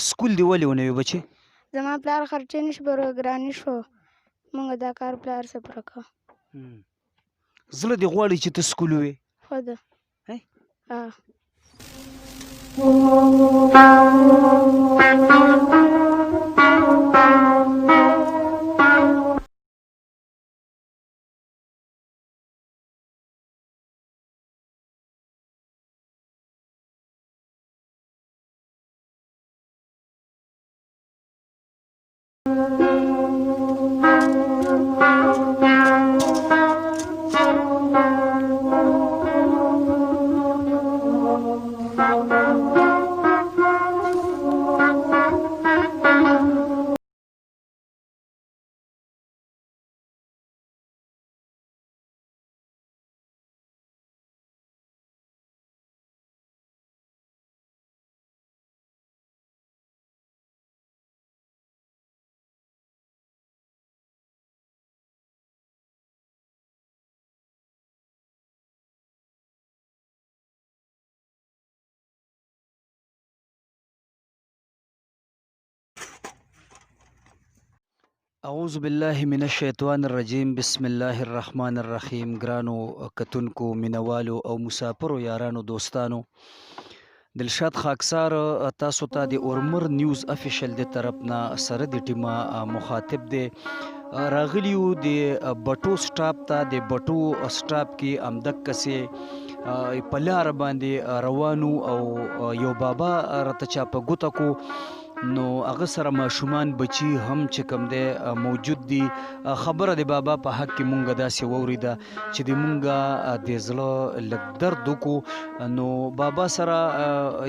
سکول دې ولې ونه وي بچې؟ زما پلار خرچې نشي ګراني شو، موږ دا کار پلار څه پوره کوو. زړه دې غواړي چې ته سکول ووې؟ خو ده اعوذ باللہ من الشیطان الرجیم بسم اللہ الرحمن الرحیم. ګرانو کتونکو، مینوالو او مسافرو یارانو دوستانو، دلشاد خاکسار تاسو ته د اورمر نیوز افیشل د طرف نه سره د ټیمه مخاطب دی. راغلیو د بټو سټاپ ته. د بټو سټاپ کې امدک کسې په لاره باندې روانو او یو بابا راته چا په ګوته کو، نو هغه سره ماشومان بچي هم چې کوم دی موجود دي. خبره د بابا په حق کې مونږ داسې واورېده چې د مونږ د زړه لږ درد وکړو. نو بابا سره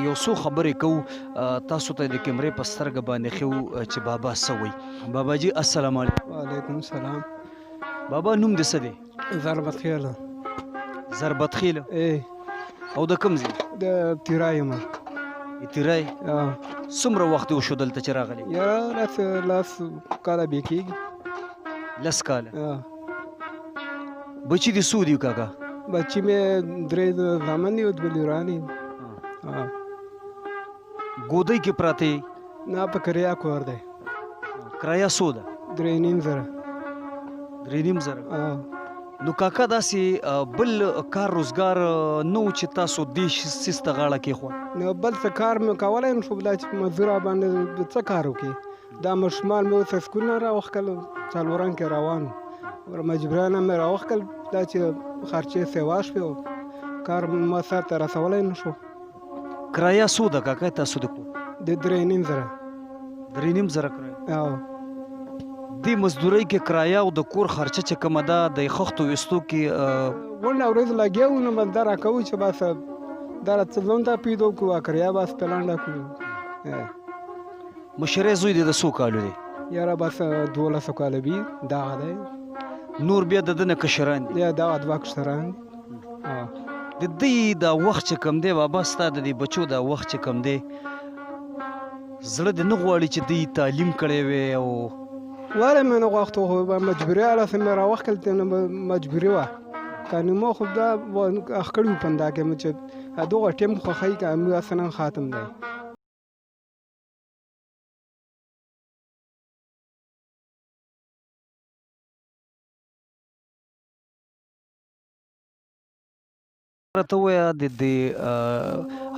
یو څو خبرې کوو، تاسو ته د کیمرې په سترګه باندې ښیو چې بابا څه وایي. بابا جي السلام علیکم. وعلیکم السلام. بابا نوم دې څه دی؟ ضربت خیله. ضربت خیله؟ او د کوم ځای؟ د تیرای یم. تیرای؟ څومره وخت وشو دلته چې راغلی؟ یا لاس کاله بیا کېږي. 10 کاله. بچي دې څو دي کاکا؟ بچي مې 3 زامن دي او 2 لورانې. ګودۍ کې پراته یې؟ نه، په کرایه کور دی. کرایه څو ده؟ 3.5 زره. 3.5 زره. نو کاکا داسې بل کار روزګار نه و چې تاسو دې سیس ته غاړه کېښوه؟ نو بل څه کار مې کولی نه شو، دا چې په مزدوره باندې څه کار وکړې. دا ماشومان مې اوس سکول نه راوښکل، څلورم کې روان وو، مجبورانه مې راوښکل. دا چې خرچې سیوا شوې او کار ما سر ته رسولی نه شو. کرایه څو ده کاکا تاسو د کور؟ د 3.5 زره. 3.5 زره کرایه. دې مزدورۍ کې کرایه او د کور خرچه چې کومه ده د خښتو ویستو کې غونډه ورځ لګیا وو، نو بس دا راکوو چې بس دا راته ځان ته پیدا کړو، کرایه بس په لنډه کړو. مشری زوی دې د څو کالو دی؟ یاره بس 12 کاله وي. دغه دی. نور بیا د ده نه کشران دي؟ یا دغه 2 کشران دي. د دې دا وخت چې کوم دی بابا، ستا د دې بچو دا وخت چې کوم دی، زړه دې نه غواړي چې دوی تعلیم کړی وی؟ او ولی مې نه غوښتو، خو مجبوري هلته مې راوښکل، ته مجبوري وه. که نو ما خو دا اخ کړي وو پنده کې مې چې دغه ټیم خوښوي، که موږ اصلا خاتم دی. راته ووایه د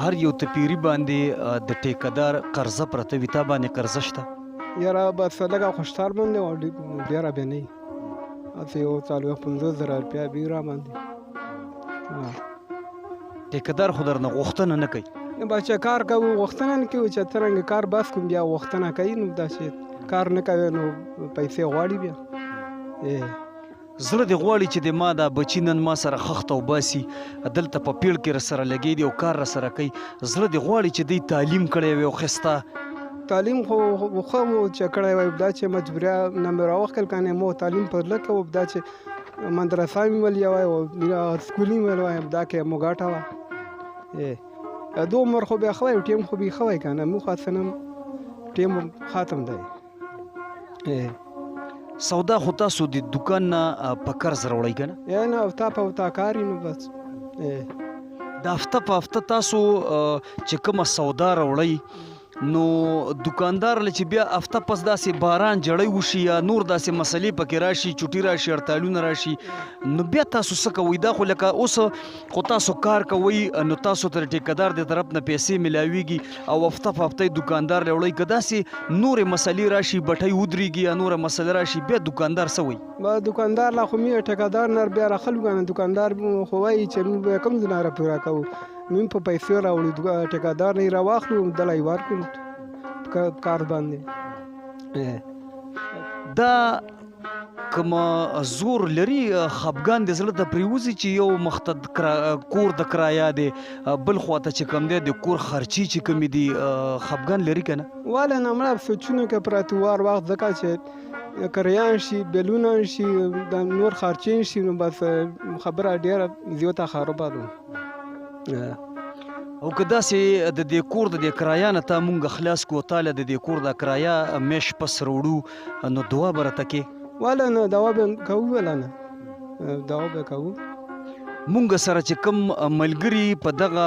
هر یو تپیري باندې د ټیکهدار قرضه پرته وي، تا باندې قرضه شته؟ یاره بس لږه خوشتار باندې او ډېره بیا نه وي، هسې یو 40-50 زره روپیا بیا را باندې. ټیکهدار خو درنه غوښتنه نه کوي؟ بس چې کار کوو غوښتنه نه کوي، چې څرنګه کار بس کوم بیا غوښتنه کوي. نو داسې کار نه کوي نو پیسې غواړي بیا. زړه دې غواړي چې د ما دا بچي نن ما سره خښته وباسي، دلته په پیړ کې راسره لګېدي او کار راسره کوي. زړه دې غواړي چې دوی تعلیم کړی وي او ښایسته تعلیم خو ښه و چې کړی وای. دا چې مجبوریا نه مې راوښکل، کنې مو تعلیم په زړه کې و. دا چې مدرسه مې ولیا وای او سکول مې ول وای، دا کې مو ګټه وه. دو عمر خو بیا ښه وای، ټیم خو بیا ښه وای، که نه موږ خو اصلا ټیم ختم دی. سودا خو تاسو د دوکان نه په قرض راوړئ که نه؟ یا نه، هفته په هفته کار نو بس. د هفته په هفته تاسو چې کومه سودا راوړئ، نو دکاندار له چې بیا هفته پس داسې باران جړی وشي یا نور داسې مسلې پکې راشي چوټي راشي هړتالونه راشي نو بیا تاسو څه کوئ دا خو لکه اوس خو تاسو کار کوئ نو تاسو تر ټیکدار د طرف نه پیسې ملاویږي او هفته په هفته دکاندار له وړئ که داسې نورې مسلې راشي بټۍ ودرېږي یا نوره مسله راشي بیا دکاندار څه وایي با دکاندار لا خو مې ټیکدار نه بیا راخلو کنه دکاندار خو وایي چې موږ به کوم ځای نه راپوره کوو موږ په پیسې راوړو ټیکدار نه یې راواخلو دله یې ورکړو کار باندې دا کومه زور لري خفګان د زړه ته پرېوځي چې یو مخته کور د کرایه دی بل خواته چې کوم دی د کور خرچي چې کومې دي خفګان لري که نه واله نه مړه سوچونو کې پراته وار وخت ځکه چې کریان شي بیلونه شي د نور خرچین شي نو بس خبره ډېره زیاته خرابه ده او که داسې د دې کور د دې کرایه نه تا مونږ خلاص کړو تاله د دې کور د کرایه میش پس راوړو نو دعا به راته کې واله نه دوا به کوو ولا نه دوا به کوو مونږ سره چې کوم ملګري په دغه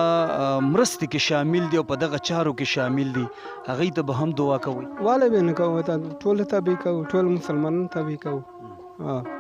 مرستې کې شامل دي او په دغه چارو کې شامل دي هغوی ته به هم دعا کوئ واله به نه کوو ټولو ته به کوو ټول مسلمانانو ته به کوو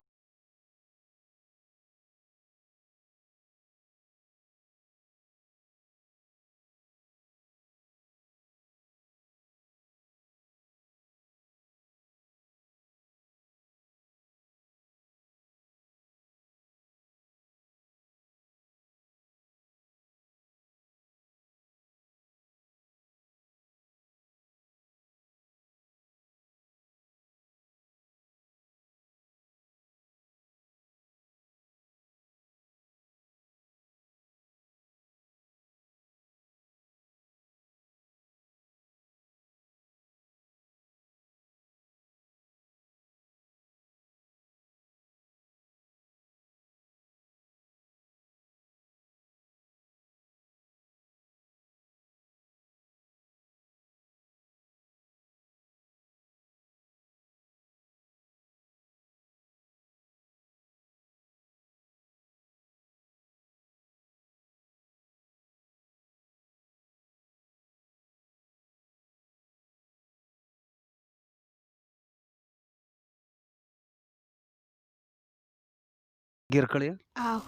ګیر کړی او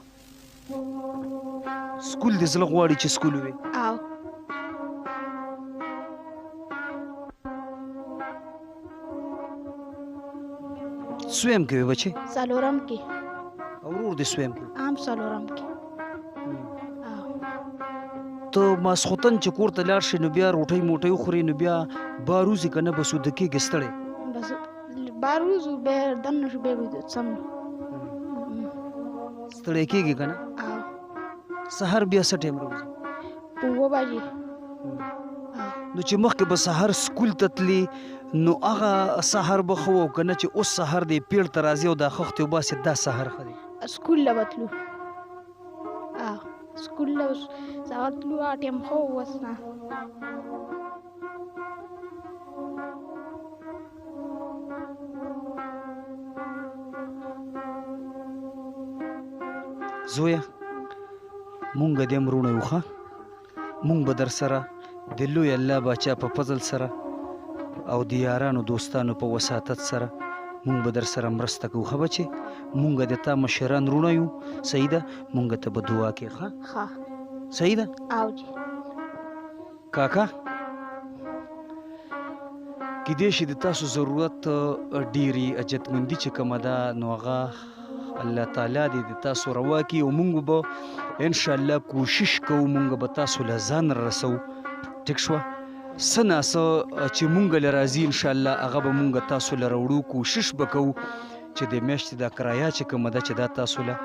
سکول دې زړه غواړي چې سکول وي او سویم کې وي بچې څلورم کې او ورور دې سویم کې هم څلورم کې او ته ماسخوتن چې کور ته لاړ شې نو بیا روټۍ موټۍ وخورې نو بیا باروزي که نه به سوده کېږې ستړی بس باروزو به دننه شو به ویدو سم ستړی کېږي که نه او سهار بیا څه ټایم راوځي په 9 بجې نو چې مخکې به سهار سکول ته تلې نو هغه سهار به ښه و که نه چې اوس سهار دی پیړ ته راځي او دا خښتې وباسې دا سهار ښه دی سکول له به تلو سکول له سهار تلو هغه ټایم ښه و اوس نه زویه مونږ دې هم وروڼه یو ښه مونږ به در سره د لوی الله باچا په فضل سره او د یارانو دوستانو په وساطت سره مونږ به در سره مرسته کوو ښه بچې مونږ د تا مشران وروڼه یو صحیح ده مونږ ته به دعا کې ښه ښه صحیح ده او جی کاکا کیدای شي د تاسو ضرورت ډېرې اجتمندي چې کومه ده نو هغه الله تعالی دې د تاسو روا کړي او مونږ به انشاءالله کوشش کوو مونږ به تاسو له ځان رسو ټیک شوه څه ناڅه چې مونږ له راځي انشاءالله هغه به مونږ تاسو له راوړو کوشش به کوو چې د میاشتې دا کرایه چې کومه ده چې دا تاسو له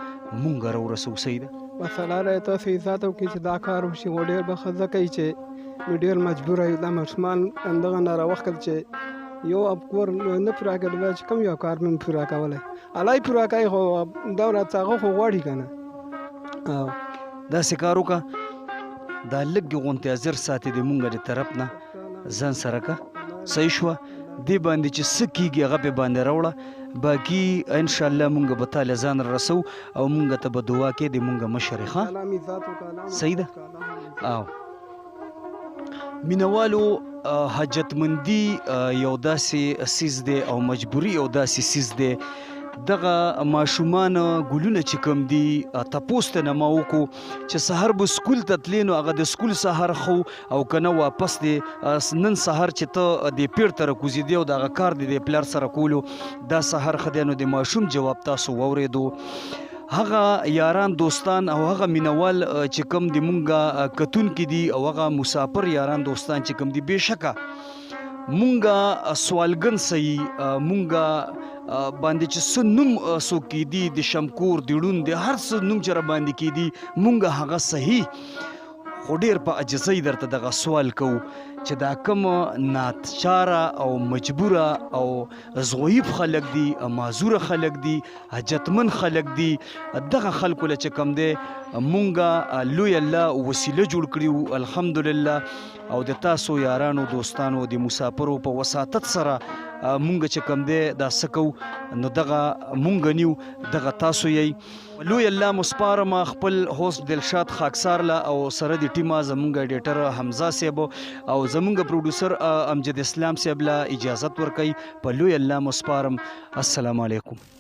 مونږ راورسو صحیح ده مسله را تاسو عزت وکړي چې دا کار وشي و ډېر به ښه ځکه چې ډېر مجبوره یو دا ماشومان همدغه نه راوښکل چې یو کور نه پوره کړی چې کوم یو کار مې پوره کولی الای پوره کوي خو دا ورځ هغه خو غواړي که نه داسې کار وکړه دا لږ غونتې حاضر ساتي د مونږ د طرف نه ځان سره که صحیح شوه دې باندې چې څه کېږي هغه پې باندې راوړه باقي انشاءالله مونږ به تا له ځان رسو او مونږ ته به دعا کې د مونږ مشر ښه صحیح ده او مینوالو حاجتمندي یو داسې سیز دی او مجبوري یو داسې سیز دی. دغه ماشومان ګلونه چې کوم دي تپوس ته نه ما وکړو چې سهار به سکول ته تلې نو هغه د سکول سهار خو او که نه واپس دی نن سهار چې ته د پیر ته راکوزېدې او دغه کار دی د پلار سره کولو دا سهار ښه دی. نو د ماشوم جواب تاسو واورېدو. هغه یاران دوستان او هغه مینوال چې کوم د مونږه کتونکي دي او هغه مسافر یاران دوستان چې کوم دي بېشکه مونږه سوالګن صحیح مونږه باندې چې څه نوم څوک کېدي د شمکور د ړوند د هر څه نوم چې را باندې کېدي مونږه هغه صحیح خو ډېر په عجزۍ درته دغه سوال کوو چې دا کوم ناچاره او مجبوره او ضعیف خلک دي معذوره خلک دي حاجتمن خلک دي دغه خلکو له چې کوم دی مونږه لوی الله وسیله جوړ کړي الحمدلله او د تاسو یارانو دوستانو د مسافرو په وساطت سره مونږ چې کوم دی دا څه کوو نو دغه مونږ نیو دغه تاسو یې لوی الله مسپارم خپل هوست دلشاد خاکسار له او سره د ټیمه زمونږ ایډیټر حمزه صاحب او زمونږ پروډوسر امجد اسلام صاحب له اجازت ورکوي په لوی الله مسپارم. السلام علیکم.